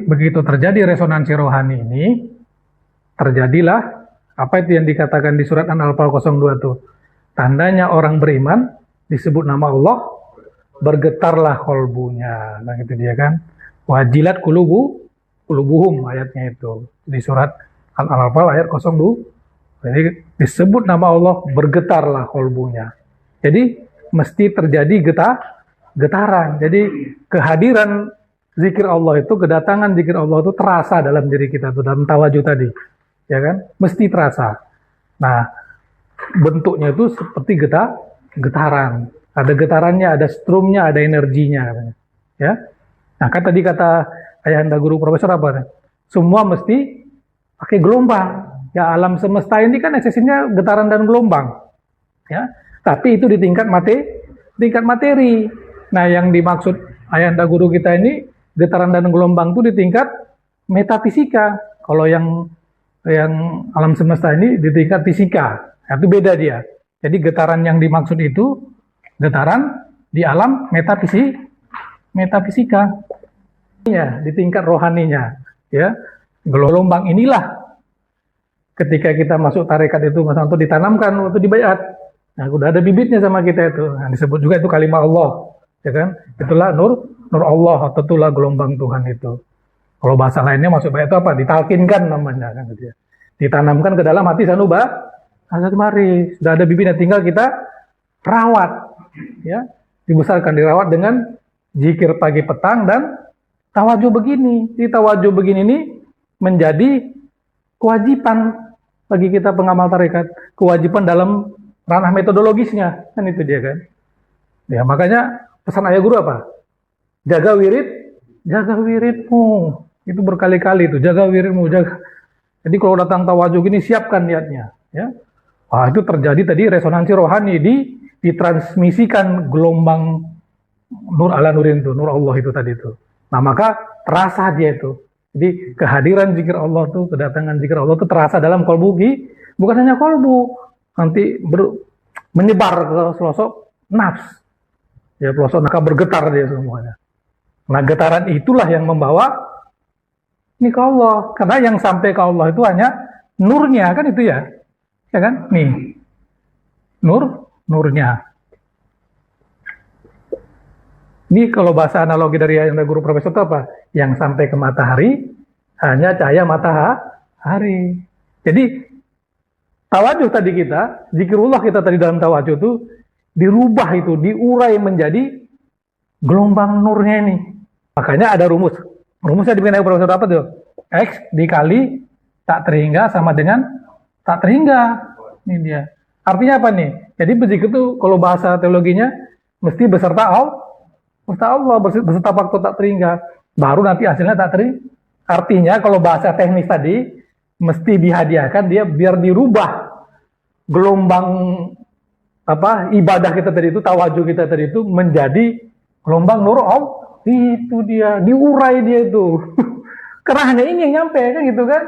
begitu terjadi resonansi rohani ini, terjadilah apa itu yang dikatakan di surat An-Anfal 02 tuh. Tandanya orang beriman disebut nama Allah, bergetarlah kolbunya. Nah itu dia kan. Wajilat kulubuhum ayatnya itu. Di surat Al-Anfal ayat 02. Jadi disebut nama Allah, bergetarlah kolbunya. Jadi mesti terjadi getaran. Jadi kehadiran zikir Allah itu, kedatangan zikir Allah itu terasa dalam diri kita tuh, dalam tawajuh tadi. Ya kan? Mesti terasa. Nah, bentuknya itu seperti getaran. Ada getarannya, ada strumnya, ada energinya. Ya. Nah, kan tadi kata Ayahanda Guru Profesor apa? Semua mesti pakai gelombang. Ya, alam semesta ini kan esensinya getaran dan gelombang. Ya. Tapi itu di tingkat materi. Nah, yang dimaksud Ayahanda Guru kita ini getaran dan gelombang itu di tingkat metafisika. Kalau yang alam semesta ini di tingkat fisika. Nah, itu beda dia. Jadi getaran yang dimaksud itu getaran di alam metafisika. Ya, di tingkat rohaninya. Ya, gelombang inilah ketika kita masuk tarekat itu Mas Anto ditanamkan waktu di baiat. Nah, udah ada bibitnya sama kita itu. Nah, disebut juga itu kalimat Allah. Ya kan? Itulah nur Allah, atau itulah gelombang Tuhan itu. Kalau bahasa lainnya masuk baiat itu apa? Ditalkinkan namanya kan gitu ya. Ditanamkan ke dalam hati sanubari. Sudah ada bibitnya, tinggal kita rawat. Ya, dibesarkan, dirawat dengan zikir pagi petang dan tawajuh begini. Di tawajuh begini ini menjadi kewajiban bagi kita pengamal tarekat, kewajiban dalam ranah metodologisnya, kan itu dia kan. Ya, makanya pesan Ayah Guru apa? Jaga wiridmu. Itu berkali-kali itu, jaga wiridmu, jaga. Jadi kalau datang tawajuh gini, siapkan niatnya, ya. Itu terjadi tadi resonansi rohani, ditransmisikan gelombang nur ala nurin itu, nur Allah itu tadi itu. Nah, maka terasa dia itu. Jadi kehadiran zikir Allah itu, kedatangan zikir Allah itu terasa dalam kolbu, bukan hanya kolbu, nanti menyebar ke pelosok nafs. Ya, pelosok naka bergetar dia semuanya. Nah, getaran itulah yang membawa ini ke Allah. Karena yang sampai ke Allah itu hanya nurnya, kan itu ya. Ya kan? Nih. Nurnya. Ini kalau bahasa analogi dari Ayahanda Guru Profesor itu apa? Yang sampai ke matahari hanya cahaya matahari. Jadi tawajuh tadi kita, zikirullah kita tadi dalam tawajuh itu dirubah itu, diurai menjadi gelombang nurnya ini. Makanya ada rumus. Rumusnya dibikin Ayah Profesor apa tuh? X dikali tak terhingga sama dengan tak terhingga. Ini dia. Artinya apa nih? Jadi berzikir itu kalau bahasa teologinya mesti beserta Allah, beserta waktu tak terhingga. Baru nanti hasilnya tak terhingga. Artinya kalau bahasa teknis tadi mesti dihadiahkan dia biar dirubah gelombang ibadah kita tadi itu, tawajuh kita tadi itu menjadi gelombang nur Allah. Itu dia, diurai dia itu. Karena hanya ini yang nyampe kan gitu kan.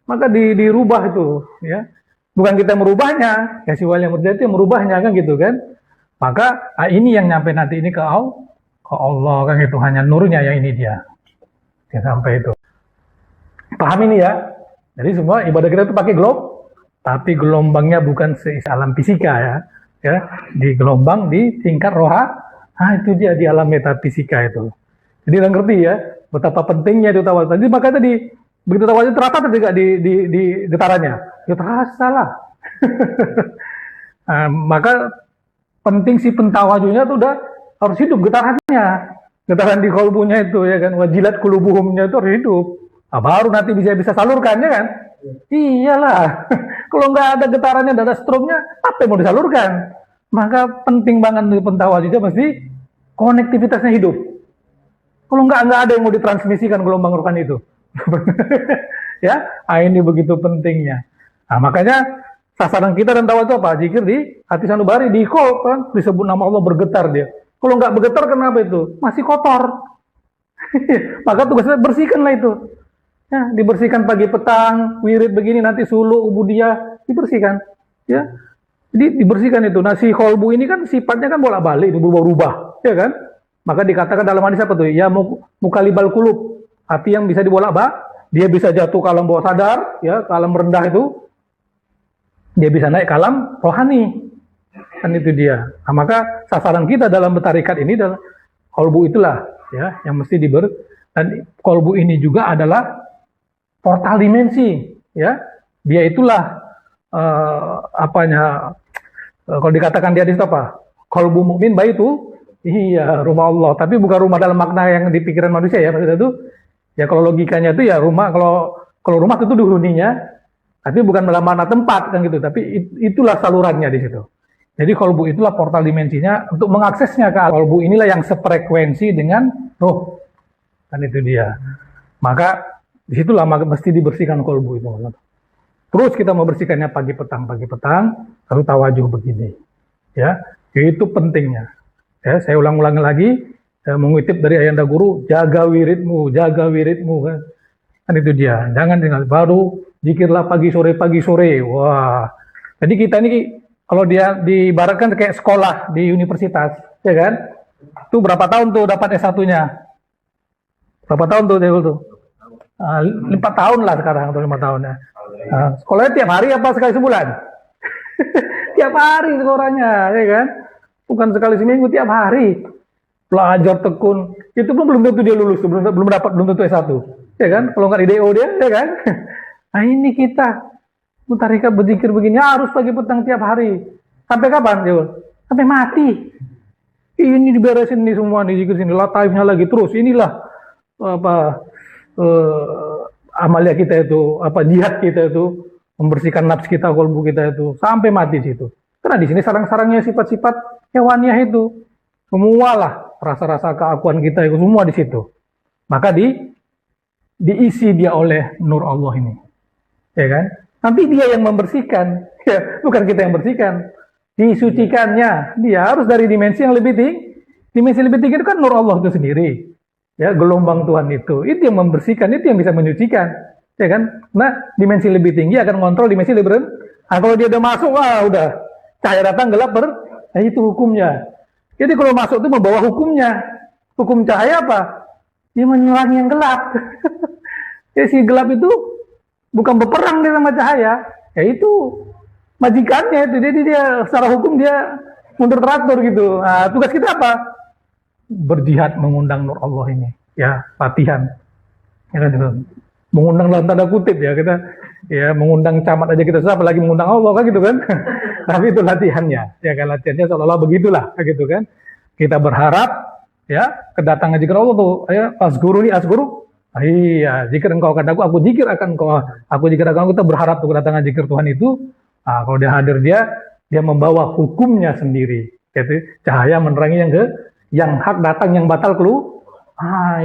Maka dirubah itu, ya. Bukan kita merubahnya, ya si wali yang berjati yang merubahnya kan gitu kan. Maka ini yang nyampe nanti ini ke Allah kan gitu, hanya nurnya yang ini dia. Ya, sampai itu. Paham ini ya? Jadi semua ibadah kita itu pakai tapi gelombangnya bukan seisi alam fisika ya. Ya, di gelombang di tingkat roha. Itu dia di alam metafisika itu. Jadi udah ngerti ya betapa pentingnya itu tawajuh. Tadi maka tadi begitu tawajuh terasa juga di getarannya. Ya terasa lah. Maka penting si pentawajuhnya tuh udah harus hidup getarannya. Getaran di kolbunya itu ya kan, wajilat kulubuhumnya itu harus hidup. Baru nanti bisa salurkan ya kan? Iyalah. Kalau nggak ada getarannya, nggak ada strumnya, apa yang mau disalurkan? Maka penting banget di pentawajuhnya mesti konektivitasnya hidup. Kalau nggak ada yang mau ditransmisikan gelombang rohani itu. Ya, ini begitu pentingnya. Nah, makanya sasaran kita dan tawajuh apa? Zikir di hati sanubari, di kol kan disebut nama Allah bergetar dia. Kalau nggak bergetar kenapa itu? Masih kotor. Maka tugasnya bersihkanlah itu. Ya, dibersihkan pagi petang, wirid begini nanti sulu, ubudiyah dibersihkan. Ya. Jadi dibersihkan itu. Nah, si kolbu ini kan sifatnya kan bolak-balik, berubah-ubah, ya kan? Maka dikatakan dalam hadis apa tuh? Ya mukalibal kulub. hati yang bisa dia bisa jatuh ke alam bawah sadar, ya, ke alam rendah itu, dia bisa naik ke alam rohani. Kan itu dia. Nah, maka sasaran kita dalam bertarikat ini adalah kolbu itulah, ya, yang mesti dan kolbu ini juga adalah portal dimensi, ya. Dia itulah kalau dikatakan dia di situ apa? Kolbu mukmin baitu, iya, rumah Allah. Tapi bukan rumah dalam makna yang di pikiran manusia, ya. Maksudnya itu, ya, kalau logikanya itu ya rumah, kalau rumah itu dihuninya, tapi bukan dalam makna tempat kan gitu. Tapi itulah salurannya di situ. Jadi kolbu itulah portal dimensinya untuk mengaksesnya ke kolbu inilah yang sefrekuensi dengan roh. Kan itu dia. Maka disitulah mesti dibersihkan kolbu itu. Terus kita membersihkannya pagi petang, lalu tawajuh begini. Ya, itu pentingnya. Ya, saya ulang-ulangi lagi, saya mengutip dari Ayanda Guru, jaga wiridmu kan. Kan itu dia. Jangan tinggal baru zikirlah pagi sore. Wah. Jadi kita ini kalau dia diibaratkan kayak sekolah di universitas, ya kan? Itu berapa tahun tuh dapat S1-nya? Berapa tahun tuh dia tuh? 5 tahun lah sekarang, atau 5 tahun ya. Sekolahnya tiap hari apa sekali sebulan? Tiap hari sekolahnya, ya kan? Bukan sekali seminggu, tiap hari. Belajar tekun. Itu pun belum tentu dia lulus, belum tentu S1. Ya kan? Kalau nggak di DO dia, ya kan? Nah ini kita. Mutarika berzikir begini harus pagi petang tiap hari. Sampai kapan, Jul? Sampai mati. Ini diberesin nih semua nih zikir sini, lataifnya lagi terus. Inilah amalia kita itu, jihad kita itu, membersihkan nafs kita, kolbu kita itu sampai mati situ. Karena di sini sarang-sarangnya sifat-sifat hewaniah itu. Semualah rasa-rasa keakuan kita itu semua di situ. Maka diisi dia oleh nur Allah ini. Ya kan? Nanti dia yang membersihkan, ya, bukan kita yang bersihkan. Disucikannya, dia harus dari dimensi yang lebih tinggi. Dimensi lebih tinggi itu kan nur Allah itu sendiri. Ya, gelombang Tuhan itu yang membersihkan, itu yang bisa menyucikan. Ya kan? Nah, dimensi lebih tinggi akan mengontrol dimensi lebih rendah. Nah, kalau dia udah masuk, wah udah. Cahaya datang, gelap nah itu hukumnya. Jadi kalau masuk itu membawa hukumnya. Hukum cahaya apa? Dia menerangi yang gelap. Ya, si gelap itu bukan berperang dia sama cahaya, ya itu majikannya itu. Jadi dia secara hukum dia mundur teratur gitu. Nah, tugas kita apa? Berjihad mengundang nur Allah ini, ya, latihan. Ya, kan, mengundang dalam tanda kutip ya, kita ya mengundang camat aja kita susah, apalagi mengundang Allah kan gitu kan. Tapi itu latihannya, ya kan, latihannya seolah-olah begitulah gitu kan. Kita berharap ya kedatangan zikir Allah tuh, ya asguru. Iya, zikir engkau akan aku zikir akan engkau, aku zikir akan kita berharap tuh kedatangan zikir Tuhan itu. Nah, kalau dia hadir dia membawa hukumnya sendiri. Yaitu cahaya menerangi yang hak datang, yang batal keluar.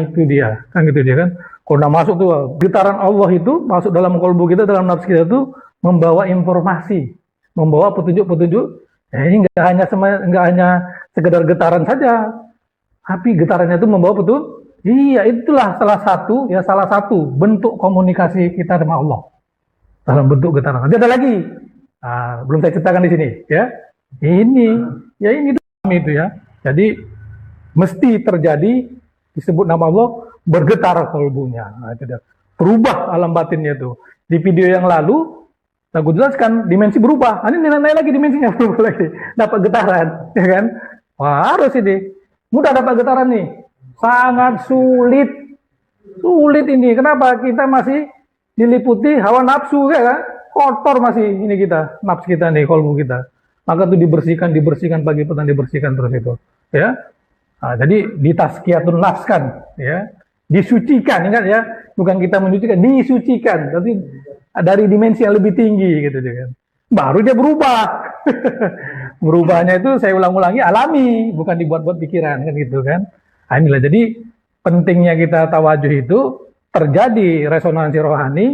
Itu dia, kan gitu dia kan. Kalau udah masuk tuh getaran Allah itu masuk dalam kolbu kita, dalam nafsu kita tuh membawa informasi, membawa petunjuk-petunjuk. Ini nggak hanya sekedar getaran saja, tapi getarannya itu membawa petunjuk. Iya, itulah salah satu bentuk komunikasi kita sama Allah dalam bentuk getaran. Nanti ada lagi, belum saya ceritakan di sini, ya. Ini itu ya. Jadi mesti terjadi disebut nama Allah bergetar kolbunya. Nah, itu dia. Berubah alam batinnya itu. Di video yang lalu, aku jelaskan dimensi berubah. Ini naik lagi dimensinya berubah lagi, dapat getaran, ya kan? Wah, harus ini mudah dapat getaran nih. Sangat sulit ini. Kenapa? Kita masih diliputi hawa nafsu, ya kan? Kotor masih ini kita, nafsu kita nih, kolbu kita. Maka itu dibersihkan pagi petang, dibersihkan terus itu, ya. Nah, jadi ditazkiyatun nafs kan, ya. Disucikan, ingat ya, bukan kita menyucikan, disucikan. Tapi dari dimensi yang lebih tinggi gitu kan. Baru dia berubah. Berubahnya itu saya ulang-ulangi alami, bukan dibuat-buat pikiran kan gitu kan. Nah, inilah jadi pentingnya kita tawajuh itu terjadi resonansi rohani,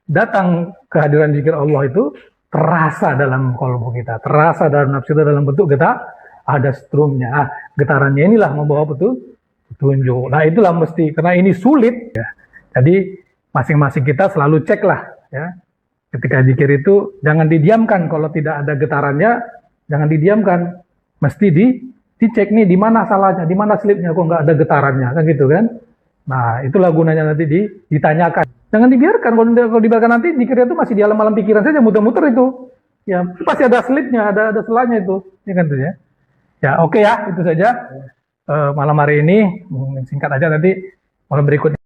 datang kehadiran zikir Allah itu terasa dalam kolbu kita, terasa dalam nafsu kita dalam bentuk kita ada strumnya. Getarannya inilah membawa petunjuk. Nah, itulah mesti, karena ini sulit ya. Jadi masing-masing kita selalu cek lah ya. Ketika zikir itu jangan didiamkan, kalau tidak ada getarannya jangan didiamkan, mesti dicek nih di mana salahnya, di mana slipnya kok nggak ada getarannya kan gitu kan. Nah, itulah gunanya nanti ditanyakan. Jangan dibiarkan, kalau dibiarkan nanti dikira itu masih di alam-alam pikiran saja, muter-muter itu. Ya, pasti ada slipnya, ada selanya itu. Ya kan tuh ya. Ya, oke ya, itu saja malam hari ini. Singkat aja nanti malam berikutnya.